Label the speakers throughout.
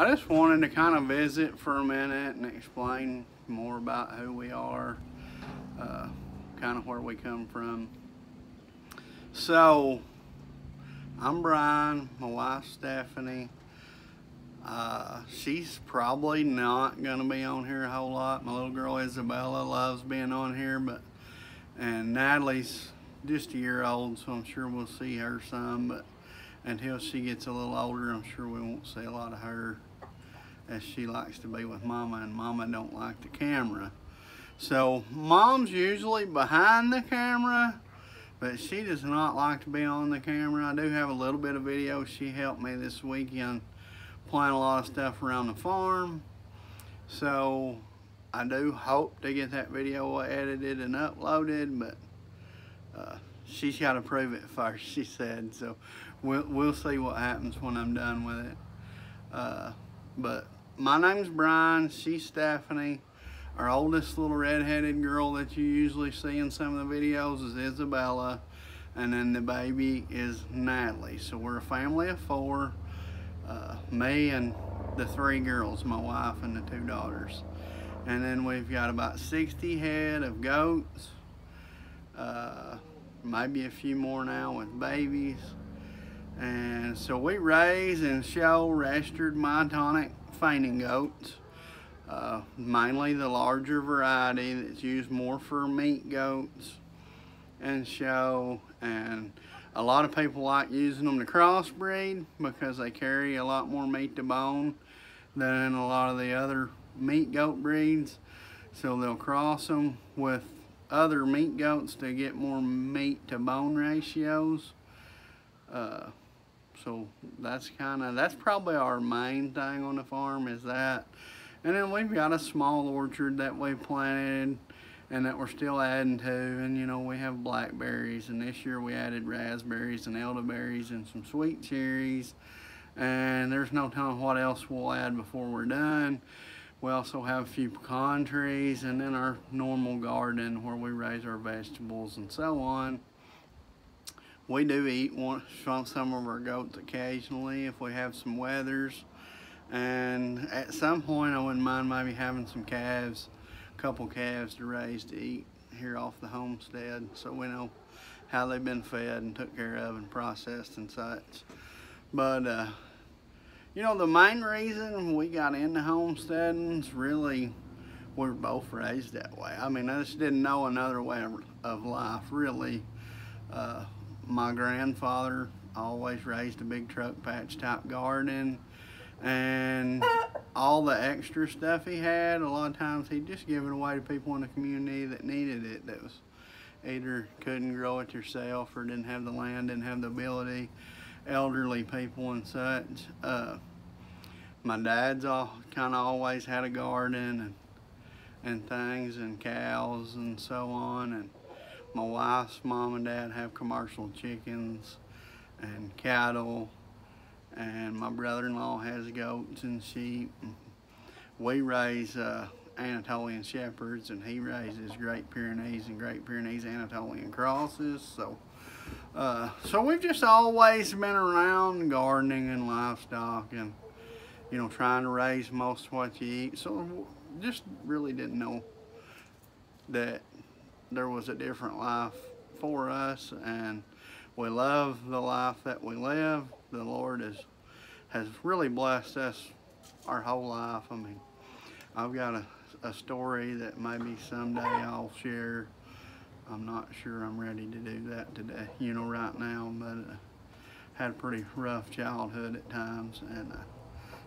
Speaker 1: I just wanted to kind of visit for a minute and explain more about who we are, kind of where we come from. So, I'm Brian, my wife Stephanie. She's probably not going to be on here a whole lot. My little girl Isabella loves being on here, and Natalie's just a year old, so I'm sure we'll see her some, but until she gets a little older, I'm sure we won't see a lot of her, as she likes to be with Mama, and Mama don't like the camera. So Mom's usually behind the camera, but she does not like to be on the camera. I do have a little bit of video. She helped me this weekend plant a lot of stuff around the farm. So I do hope to get that video edited and uploaded, but she's got to prove it first, she said. So we'll see what happens when I'm done with it. But my name's Brian, she's Stephanie. Our oldest little red-headed girl that you usually see in some of the videos is Isabella, and then the baby is Natalie. So we're a family of 4, me and the 3 girls, my wife and the 2 daughters. And then we've got about 60 head of goats, maybe a few more now with babies. And so we raise and show registered myotonic fainting goats, mainly the larger variety that's used more for meat goats and show. And a lot of people like using them to crossbreed because they carry a lot more meat to bone than a lot of the other meat goat breeds. So they'll cross them with other meat goats to get more meat to bone ratios. So that's probably our main thing on the farm, is that. And then we've got a small orchard that we planted and that we're still adding to. And you know, we have blackberries, and this year we added raspberries and elderberries and some sweet cherries. And there's no telling what else we'll add before we're done. We also have a few pecan trees, and then our normal garden where we raise our vegetables and so on. We do eat some of our goats occasionally if we have some wethers. And at some point I wouldn't mind maybe having some calves, a couple calves to raise to eat here off the homestead, so we know how they've been fed and took care of and processed and such. But you know, the main reason we got into homesteading is really we were both raised that way. I mean, I just didn't know another way of life, really. My grandfather always raised a big truck patch type garden, and all the extra stuff he had, a lot of times he'd just give it away to people in the community that needed it, that was either couldn't grow it yourself or didn't have the land, didn't have the ability, elderly people and such. My dad's kind of always had a garden and things, and cows and so on. And my wife's mom and dad have commercial chickens and cattle, and my brother-in-law has goats and sheep. We raise Anatolian Shepherds, and he raises Great Pyrenees and Great Pyrenees Anatolian crosses. So we've just always been around gardening and livestock, and you know, trying to raise most of what you eat. So just really didn't know that there was a different life for us, and we love the life that we live. The Lord has really blessed us our whole life. I mean, I've got a story that maybe someday I'll share. I'm not sure I'm ready to do that today, you know, right now, but had a pretty rough childhood at times, and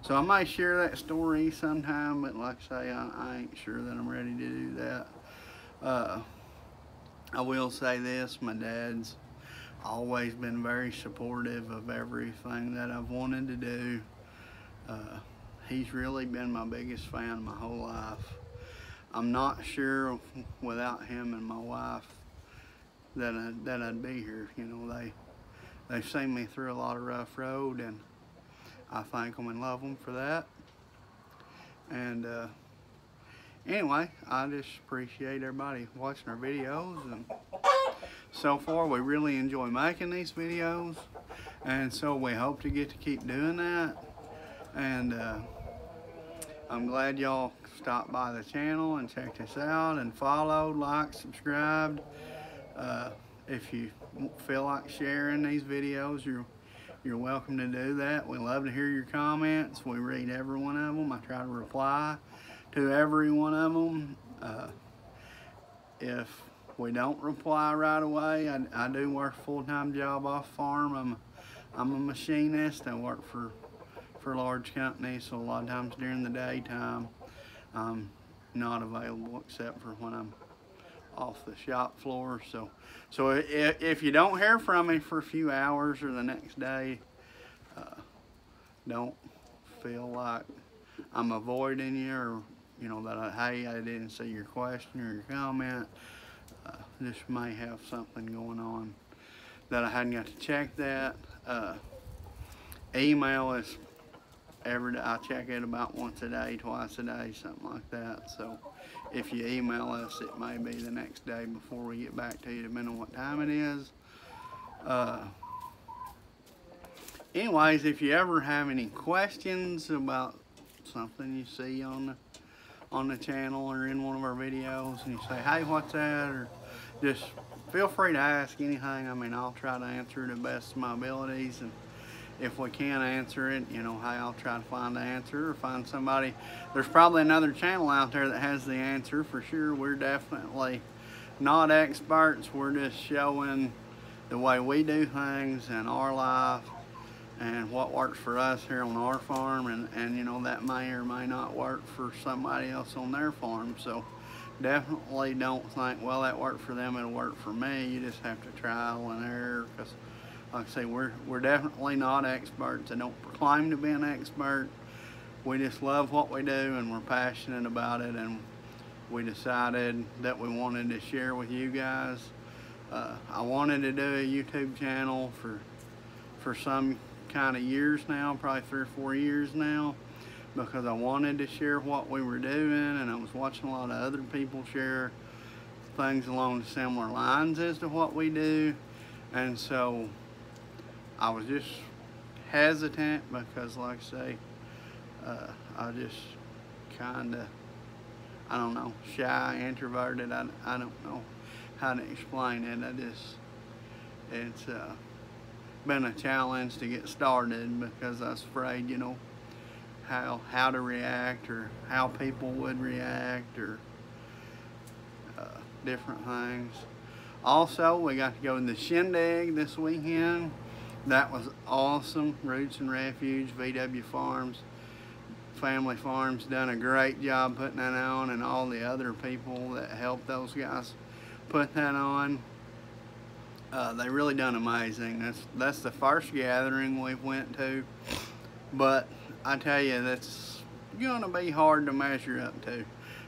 Speaker 1: so I might share that story sometime, but like I say, I ain't sure that I'm ready to do that. I will say this, my dad's always been very supportive of everything that I've wanted to do. He's really been my biggest fan my whole life. I'm not sure without him and my wife that I'd be here. You know, they've seen me through a lot of rough road, and I thank them and love them for that. And anyway, I just appreciate everybody watching our videos, and so far we really enjoy making these videos, and so we hope to get to keep doing that. And I'm glad y'all stopped by the channel and checked us out and followed, liked, subscribed. If you feel like sharing these videos, you're welcome to do that. We love to hear your comments. We read every one of them. I try to reply to every one of them. If we don't reply right away, I do work a full-time job off farm. I'm a machinist. I work for large companies, so a lot of times during the daytime I'm not available except for when I'm off the shop floor. So if you don't hear from me for a few hours or the next day, don't feel like I'm avoiding you, or that hey, I didn't see your question or your comment. Just may have something going on that I hadn't got to check that. Email is every day. I check it about once a day, twice a day, something like that. So if you email us, it may be the next day before we get back to you, depending on what time it is. Anyways, if you ever have any questions about something you see on the channel or in one of our videos, and you say, hey, what's that, or just feel free to ask anything. I mean, I'll try to answer to the best of my abilities, and if we can't answer it, hey, I'll try to find the answer or find somebody. There's probably another channel out there that has the answer for sure. We're definitely not experts. We're just showing the way we do things in our life and what works for us here on our farm, and that may or may not work for somebody else on their farm. So definitely don't think, well, that worked for them, it'll work for me. You just have to trial and error, because like I say, we're definitely not experts. I don't proclaim to be an expert. We just love what we do and we're passionate about it, and we decided that we wanted to share with you guys. I wanted to do a YouTube channel for some kind of years now, probably 3 or 4 years now, because I wanted to share what we were doing, and I was watching a lot of other people share things along similar lines as to what we do, and so I was just hesitant because, like I say, I just kind of, I don't know, shy, introverted. I don't know how to explain it. It's been a challenge to get started because I was afraid, how to react, or how people would react, or different things. Also, we got to go to the Shindig this weekend. That was awesome. Roots and Refuge, VW Farms, Family Farms done a great job putting that on, and all the other people that helped those guys put that on. They really done amazing. That's the first gathering we've went to, but I tell you, that's gonna be hard to measure up to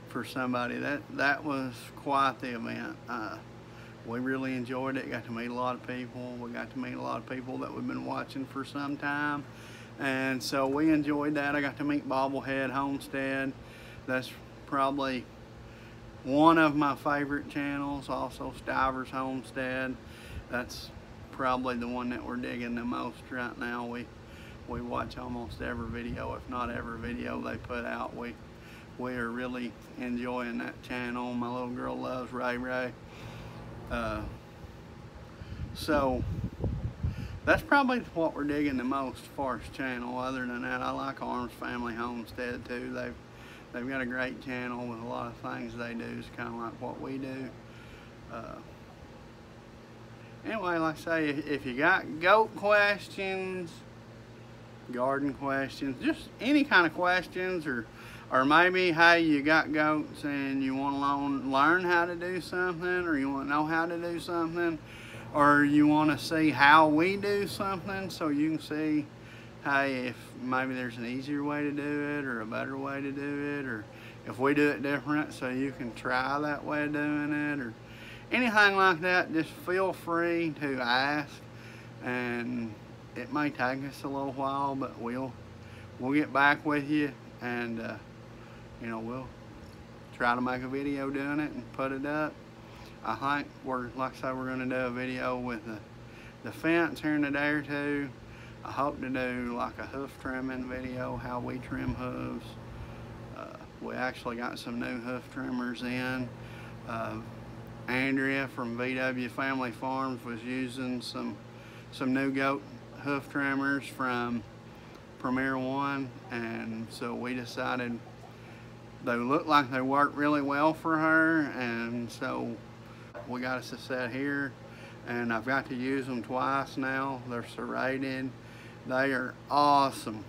Speaker 1: for somebody. That was quite the event. We really enjoyed it. Got to meet a lot of people. We got to meet a lot of people that we've been watching for some time, and so we enjoyed that. I got to meet Bobblehead Homestead. That's probably one of my favorite channels. Also Stivers Homestead. That's probably the one that we're digging the most right now. We watch almost every video, if not every video they put out. We are really enjoying that channel. My little girl loves Ray Ray. So that's probably what we're digging the most as far as channel. Other than that, I like Arms Family Homestead too. They've got a great channel with a lot of things they do. It's kind of like what we do. Anyway, like I say, if you got goat questions, garden questions, just any kind of questions, or maybe, hey, you got goats and you want to learn how to do something, or you want to know how to do something, or you want to see how we do something, so you can see, hey, if maybe there's an easier way to do it or a better way to do it, or if we do it different so you can try that way of doing it, or anything like that, just feel free to ask. And it may take us a little while, but we'll get back with you, and we'll try to make a video doing it and put it up. I think like I said, we're going to do a video with the fence here in a day or two. I hope to do like a hoof trimming video, how we trim hooves. We actually got some new hoof trimmers in. Andrea from VW Family Farms was using some new goat hoof trimmers from Premier One, and so we decided they looked like they worked really well for her, and so we got us a set here, and I've got to use them twice now. They're serrated. They are awesome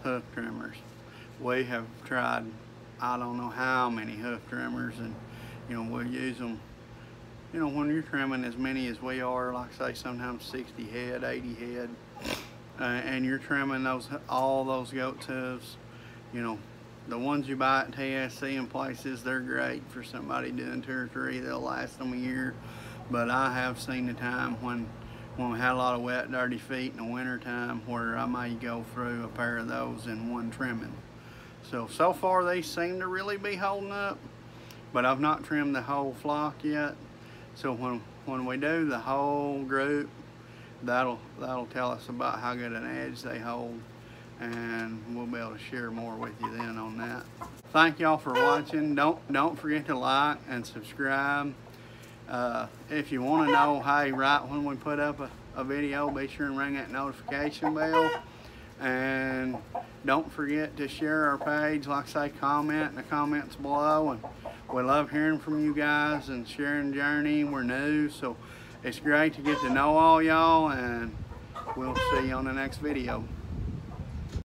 Speaker 1: hoof trimmers. We have tried I don't know how many hoof trimmers, and we'll use them. When you're trimming as many as we are, like say sometimes 60 head, 80 head, and you're trimming all those goat hooves, the ones you buy at TSC and places, they're great for somebody doing 2 or 3. They'll last them a year. But I have seen the time when we had a lot of wet, dirty feet in the winter time where I may go through a pair of those in one trimming. So far they seem to really be holding up, but I've not trimmed the whole flock yet. So when we do the whole group, that'll tell us about how good an edge they hold, and we'll be able to share more with you then on that. Thank y'all for watching. Don't forget to like and subscribe. If you want to know, hey, right when we put up a video, be sure and ring that notification bell. And don't forget to share our page. Like I say, comment in the comments below, and we love hearing from you guys and sharing the journey. We're new, so it's great to get to know all y'all, and we'll see you on the next video.